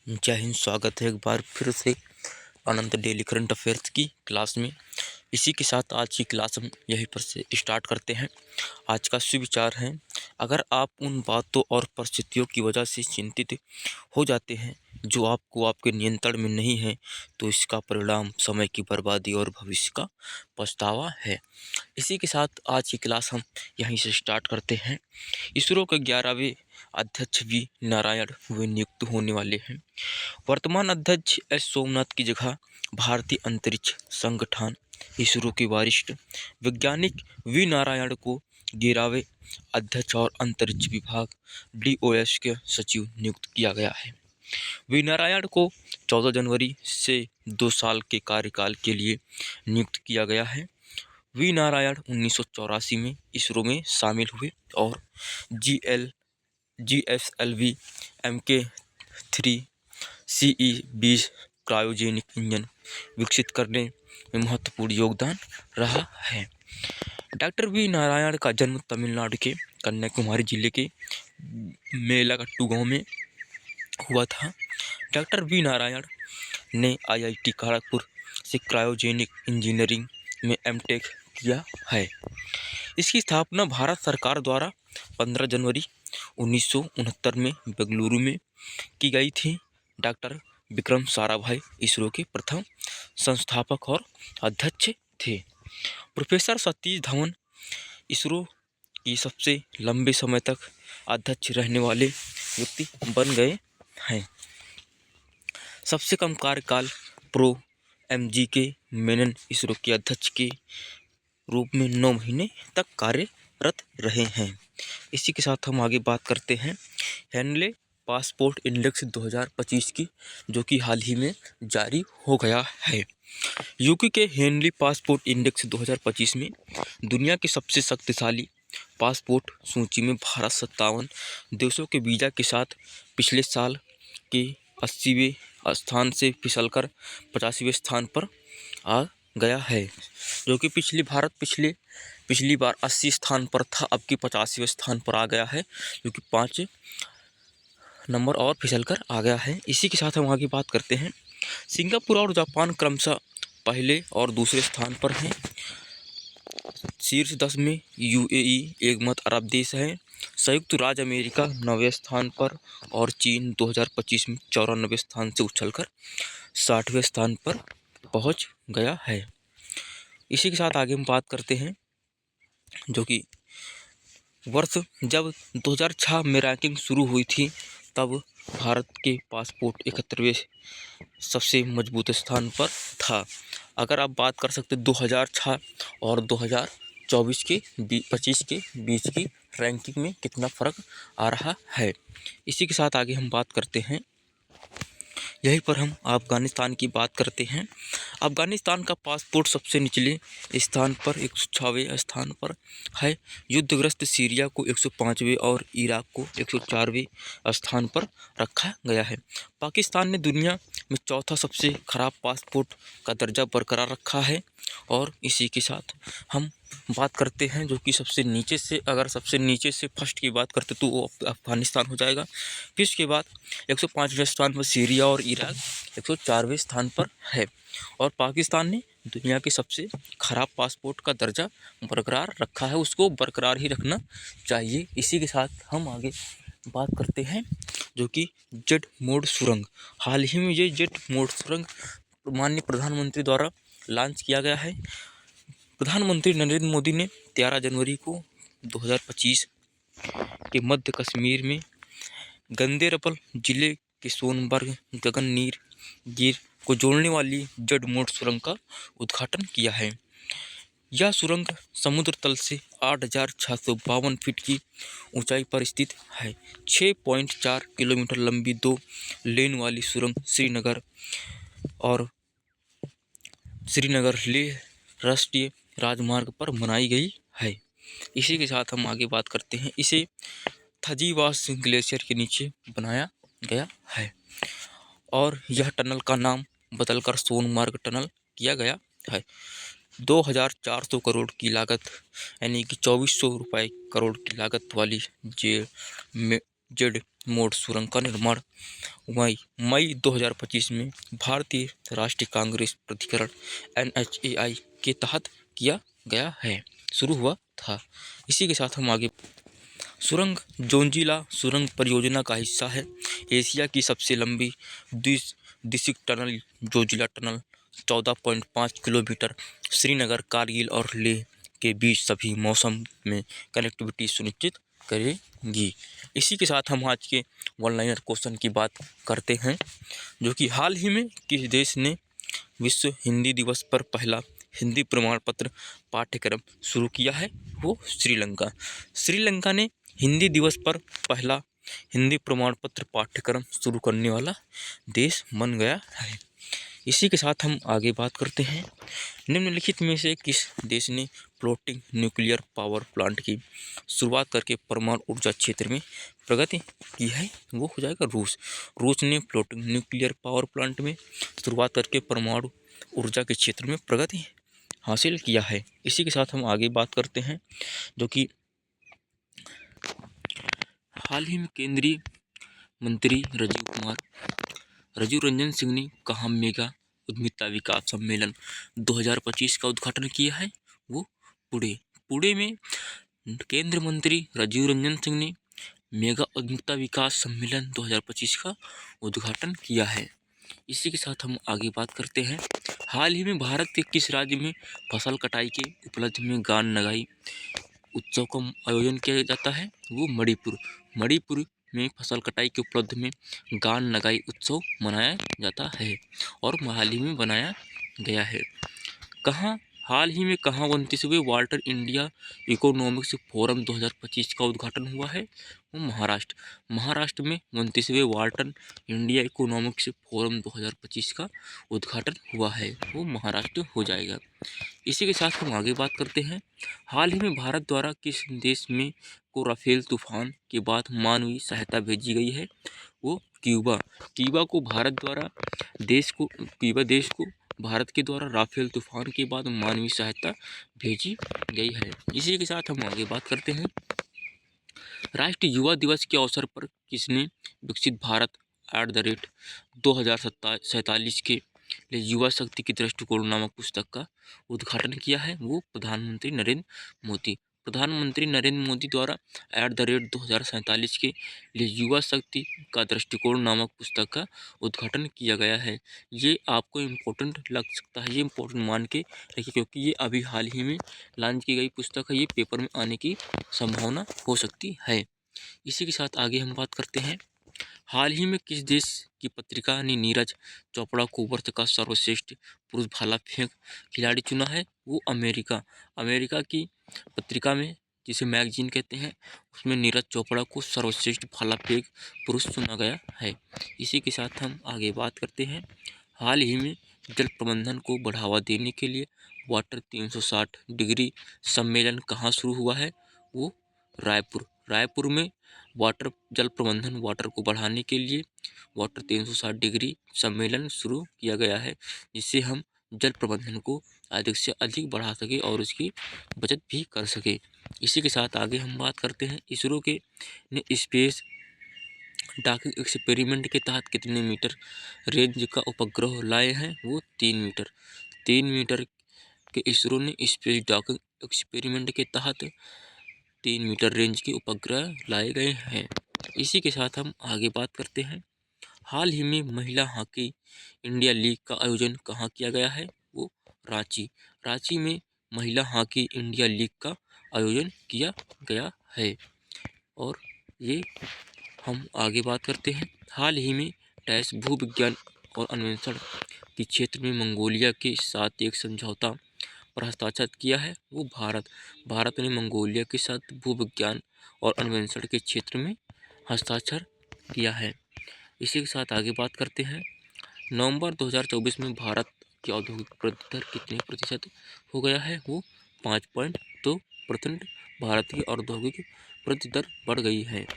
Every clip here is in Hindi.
जय हिंद। स्वागत है एक बार फिर से अनंत डेली करंट अफेयर्स की क्लास में। इसी के साथ आज की क्लास हम यहीं पर से स्टार्ट करते हैं। आज का सुविचार है, अगर आप उन बातों और परिस्थितियों की वजह से चिंतित हो जाते हैं जो आपको आपके नियंत्रण में नहीं है, तो इसका परिणाम समय की बर्बादी और भविष्य का पछतावा है। इसी के साथ आज की क्लास हम यहीं से स्टार्ट करते हैं। इसरो के 11वें अध्यक्ष वी नारायण वे नियुक्त होने वाले हैं। वर्तमान अध्यक्ष एस सोमनाथ की जगह भारतीय अंतरिक्ष संगठन इसरो के वरिष्ठ वैज्ञानिक वी नारायण को 11वें अध्यक्ष और अंतरिक्ष विभाग DOS के सचिव नियुक्त किया गया है। वी नारायण को 14 जनवरी से 2 साल के कार्यकाल के लिए नियुक्त किया गया है। वी नारायण 1984 में इसरो में शामिल हुए और GSLV MK3 CE-20 cryogenic engine विकसित करने में महत्वपूर्ण योगदान रहा है। डॉक्टर वी नारायण का जन्म तमिलनाडु के कन्याकुमारी जिले के मेलागट्टू गांव में हुआ था। डॉक्टर वी नारायण ने IIT खड़गपुर से क्रायोजेनिक इंजीनियरिंग में MTech किया है। इसकी स्थापना भारत सरकार द्वारा 15 जनवरी 1969 में बेंगलुरु में की गई थी। डॉक्टर विक्रम साराभाई इसरो के प्रथम संस्थापक और अध्यक्ष थे। प्रोफेसर सतीश धवन इसरो की सबसे लंबे समय तक अध्यक्ष रहने वाले व्यक्ति बन गए हैं। सबसे कम कार्यकाल प्रो MGK मेनन इसरो के अध्यक्ष के रूप में 9 महीने तक कार्यरत रहे हैं। इसी के साथ हम आगे बात करते हैं हेनले पासपोर्ट इंडेक्स 2025 की, जो कि हाल ही में जारी हो गया है। यूके के हेनली पासपोर्ट इंडेक्स 2025 में दुनिया की सबसे शक्तिशाली पासपोर्ट सूची में भारत 57 देशों के वीज़ा के साथ पिछले साल के 80वें स्थान से फिसलकर 85वें स्थान पर आ गया है, जो कि पिछली बार 80 स्थान पर था, अब की 85वें स्थान पर आ गया है, जो कि 5 नंबर और फिसलकर आ गया है। इसी के साथ हम आगे बात करते हैं। सिंगापुर और जापान क्रमशः पहले और दूसरे स्थान पर हैं। शीर्ष 10 में UAE एक मत अरब देश है। संयुक्त राज्य अमेरिका 9वें स्थान पर और चीन 2025 में 94वें स्थान से उछलकर 60वें स्थान पर पहुंच गया है। इसी के साथ आगे हम बात करते हैं, जो कि वर्ष जब 2006 में रैंकिंग शुरू हुई थी, तब भारत के पासपोर्ट 71वें सबसे मजबूत स्थान पर था। अगर आप बात कर सकते 2006 और 2024 के 25 के बीच की रैंकिंग में कितना फ़र्क आ रहा है। इसी के साथ आगे हम बात करते हैं, यहीं पर हम अफ़गानिस्तान की बात करते हैं। अफ़गानिस्तान का पासपोर्ट सबसे निचले स्थान पर 106वें स्थान पर है। युद्धग्रस्त सीरिया को 105वें और इराक को 104वें स्थान पर रखा गया है। पाकिस्तान ने दुनिया में चौथा सबसे खराब पासपोर्ट का दर्जा बरकरार रखा है। और इसी के साथ हम बात करते हैं, जो कि सबसे नीचे से फर्स्ट की बात करते तो वो अफ़गानिस्तान हो जाएगा। फिर उसके बाद 105वें स्थान पर सीरिया और इराक 104वें स्थान पर है। और पाकिस्तान ने दुनिया के सबसे खराब पासपोर्ट का दर्जा बरकरार रखा है, उसको बरकरार ही रखना चाहिए। इसी के साथ हम आगे बात करते हैं, जो कि जेड मोड सुरंग। हाल ही में ये जेड मोड सुरंग माननीय प्रधानमंत्री द्वारा लॉन्च किया गया है। प्रधानमंत्री नरेंद्र मोदी ने 13 जनवरी को 2025 के मध्य कश्मीर में गंदेरबल जिले के सोनबर्ग गगननीर गिर को जोड़ने वाली जेड मोड सुरंग का उद्घाटन किया है। यह सुरंग समुद्र तल से 8,652 फीट की ऊंचाई पर स्थित है। 6.4 किलोमीटर लंबी 2 लेन वाली सुरंग श्रीनगर लेह राष्ट्रीय राजमार्ग पर बनाई गई है। इसी के साथ हम आगे बात करते हैं, इसे थजीवास ग्लेशियर के नीचे बनाया गया है और यह टनल का नाम बदलकर सोनमार्ग टनल किया गया है। 2,400 करोड़ की लागत यानी कि 2,400 रुपये करोड़ की लागत वाली जेड मोड सुरंग का निर्माण मई मई 2025 में भारतीय राष्ट्रीय कांग्रेस प्राधिकरण NHAI के तहत किया गया है, शुरू हुआ था। इसी के साथ हम आगे सुरंग जोंजिला सुरंग परियोजना का हिस्सा है। एशिया की सबसे लंबी दिसिक tunnel Zojila tunnel 14.5 kilometre Srinagar, Kargil और लेह के बीच सभी मौसम में कनेक्टिविटी सुनिश्चित करेगी। इसी के साथ हम आज के वन लाइनर क्वेश्चन की बात करते हैं, जो कि हाल ही में किस देश ने विश्व हिंदी दिवस पर पहला हिंदी प्रमाण पत्र पाठ्यक्रम शुरू किया है? वो श्रीलंका। श्रीलंका ने हिंदी दिवस पर पहला हिंदी प्रमाण पत्र पाठ्यक्रम शुरू करने वाला देश बन गया है। इसी के साथ हम आगे बात करते हैं, निम्नलिखित में से किस देश ने फ्लोटिंग न्यूक्लियर पावर प्लांट की शुरुआत करके परमाणु ऊर्जा क्षेत्र में प्रगति की है? वो हो जाएगा रूस। रूस ने फ्लोटिंग न्यूक्लियर पावर प्लांट में शुरुआत करके परमाणु ऊर्जा के क्षेत्र में प्रगति हासिल किया है। इसी के साथ हम आगे बात करते हैं, जो कि हाल ही में केंद्रीय मंत्री राजीव रंजन सिंह ने कहा मेगा उद्यमिता विकास सम्मेलन 2025 का उद्घाटन किया है? वो पुणे में केंद्रीय मंत्री राजीव रंजन सिंह ने मेगा उद्यमिता विकास सम्मेलन 2025 का उद्घाटन किया है। इसी के साथ हम आगे बात करते हैं, हाल ही में भारत के किस राज्य में फसल कटाई के उपलक्ष्य में गान नगाई उत्सव का आयोजन किया जाता है? वो मणिपुर में फसल कटाई के उपलक्ष्य में गान नगाई उत्सव मनाया जाता है और हाल ही में बनाया गया है। हाल ही में कहाँ 29वें वाल्टर इंडिया इकोनॉमिक्स फोरम 2025 का उद्घाटन हुआ है? वो महाराष्ट्र में 29वें वाल्टन इंडिया इकोनॉमिक्स फोरम 2025 का उद्घाटन हुआ है, वो महाराष्ट्र हो जाएगा। इसी के साथ हम आगे बात करते हैं, हाल ही में भारत द्वारा किस देश में को राफेल तूफान के बाद मानवीय सहायता भेजी गई है? वो क्यूबा को देश को भारत के द्वारा राफेल तूफान के बाद मानवीय सहायता भेजी गई है। इसी के साथ हम आगे बात करते हैं, राष्ट्रीय युवा दिवस के अवसर पर किसने विकसित भारत @2047 के लिए युवा शक्ति की दृष्टिकोण नामक पुस्तक का उद्घाटन किया है? वो प्रधानमंत्री नरेंद्र मोदी द्वारा @2047 के लिए युवा शक्ति का दृष्टिकोण नामक पुस्तक का उद्घाटन किया गया है। ये आपको इम्पोर्टेंट लग सकता है, ये इम्पोर्टेंट मान के रखिए, क्योंकि ये अभी हाल ही में लॉन्च की गई पुस्तक है, ये पेपर में आने की संभावना हो सकती है। इसी के साथ आगे हम बात करते हैं, हाल ही में किस देश की पत्रिका ने नीरज चोपड़ा को वर्ष का सर्वश्रेष्ठ पुरुष भाला फेंक खिलाड़ी चुना है? वो अमेरिका की पत्रिका में, जिसे मैगजीन कहते हैं, उसमें नीरज चोपड़ा को सर्वश्रेष्ठ भाला फेंक पुरुष चुना गया है। इसी के साथ हम आगे बात करते हैं, हाल ही में जल प्रबंधन को बढ़ावा देने के लिए वाटर 360 डिग्री सम्मेलन कहाँ शुरू हुआ है? वो रायपुर में जल वाटर को बढ़ाने के लिए वाटर 360 डिग्री सम्मेलन शुरू किया गया है, जिससे हम जल प्रबंधन को अधिक से अधिक बढ़ा सके और उसकी बचत भी कर सके। इसी के साथ आगे हम बात करते हैं, इसरो के ने स्पेस डॉकिंग एक्सपेरिमेंट के तहत कितने मीटर रेंज का उपग्रह लाए हैं? वो 3 मीटर के इसरो ने स्पेस डॉकिंग एक्सपेरिमेंट के तहत 3 मीटर रेंज के उपग्रह लाए गए हैं। इसी के साथ हम आगे बात करते हैं, हाल ही में महिला हॉकी इंडिया लीग का आयोजन कहाँ किया गया है? वो रांची में महिला हॉकी इंडिया लीग का आयोजन किया गया है। और ये हम आगे बात करते हैं, हाल ही में भूविज्ञान और अन्वेषण के क्षेत्र में मंगोलिया के साथ एक समझौता पर हस्ताक्षर किया है? वो भारत ने मंगोलिया के साथ भूविज्ञान और अन्वेषण के क्षेत्र में हस्ताक्षर किया है। इसी के साथ आगे बात करते हैं, नवंबर 2024 में भारत की औद्योगिक वृद्धि दर कितने प्रतिशत हो गया है? वो 5.2%। भारत की औद्योगिक वृद्धि दर बढ़ गई है।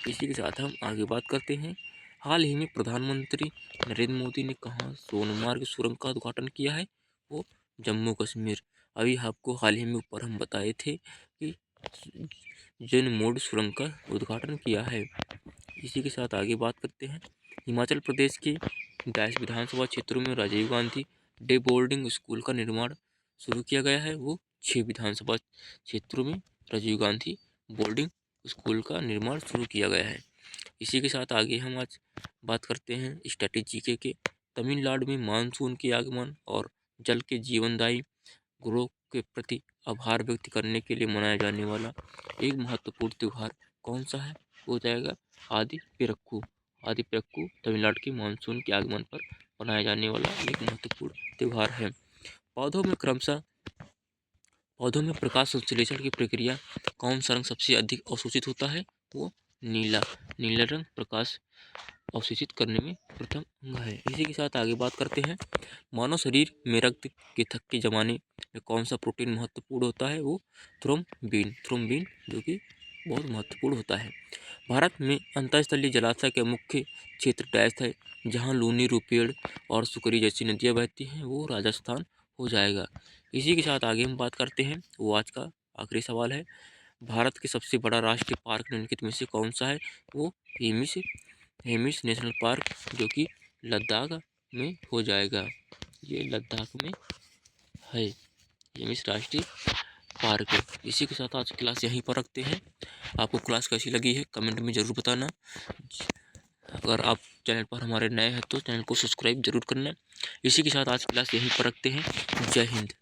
इसी के साथ हम आगे बात करते हैं, हाल ही में प्रधानमंत्री नरेंद्र मोदी ने कहाँ सोनमार्ग सुरंग का उद्घाटन किया है? वो जम्मू कश्मीर। अभी आपको हाल ही में ऊपर हम बताए थे कि जिन मोड सुरंग का उद्घाटन किया है। इसी के साथ आगे बात करते हैं। हिमाचल प्रदेश के 22 विधानसभा क्षेत्रों में Rajiv Gandhi day boarding school का निर्माण शुरू किया गया है। वो 6 विधानसभा क्षेत्रों में राजीव गांधी बोर्डिंग स्कूल का निर्माण शुरू किया गया है। इसी के साथ आगे हम आज बात करते हैं स्टैटिक जीके के। तमिलनाडु में मानसून के आगमन और जल के जीवनदायी गुणों के प्रति आभार व्यक्त करने के लिए मनाया जाने वाला एक महत्वपूर्ण त्यौहार कौन सा है? हो जाएगा आदि पिरक्कू। आदि पिरक्कू तमिलनाडु के मानसून के आगमन पर मनाया जाने वाला एक महत्वपूर्ण त्यौहार है। पौधों में प्रकाश संश्लेषण की प्रक्रिया कौन सा रंग सबसे अधिक अवशोषित होता है? वो नीला। नीला रंग प्रकाश अवशोषित करने में प्रथम अंग है। इसी के साथ आगे बात करते हैं। मानव शरीर में रक्त के थक्के जमाने में कौन सा प्रोटीन महत्वपूर्ण होता है? वो थ्रोम्बिन। थ्रोम्बिन जो कि बहुत महत्वपूर्ण होता है। भारत में अंतःस्थलीय जलाशय के मुख्य क्षेत्र डैश है। जहाँ लूनी, रुपेड़ और सुकरी जैसी नदियाँ बहती हैं वो राजस्थान हो जाएगा। इसी के साथ आगे हम बात करते हैं। वो आज का आखिरी सवाल है। भारत के सबसे बड़ा राष्ट्रीय पार्क निम्नलिखित में से कौन सा है? वो हेमिस नेशनल पार्क जो कि लद्दाख में हो जाएगा। ये लद्दाख में है हेमिस राष्ट्रीय पार्क। इसी के साथ आज क्लास यहीं पर रखते हैं। आपको क्लास कैसी लगी है कमेंट में ज़रूर बताना। अगर आप चैनल पर हमारे नए हैं तो चैनल को सब्सक्राइब जरूर करना। इसी के साथ आज क्लास यहीं पर रखते हैं। जय हिंद।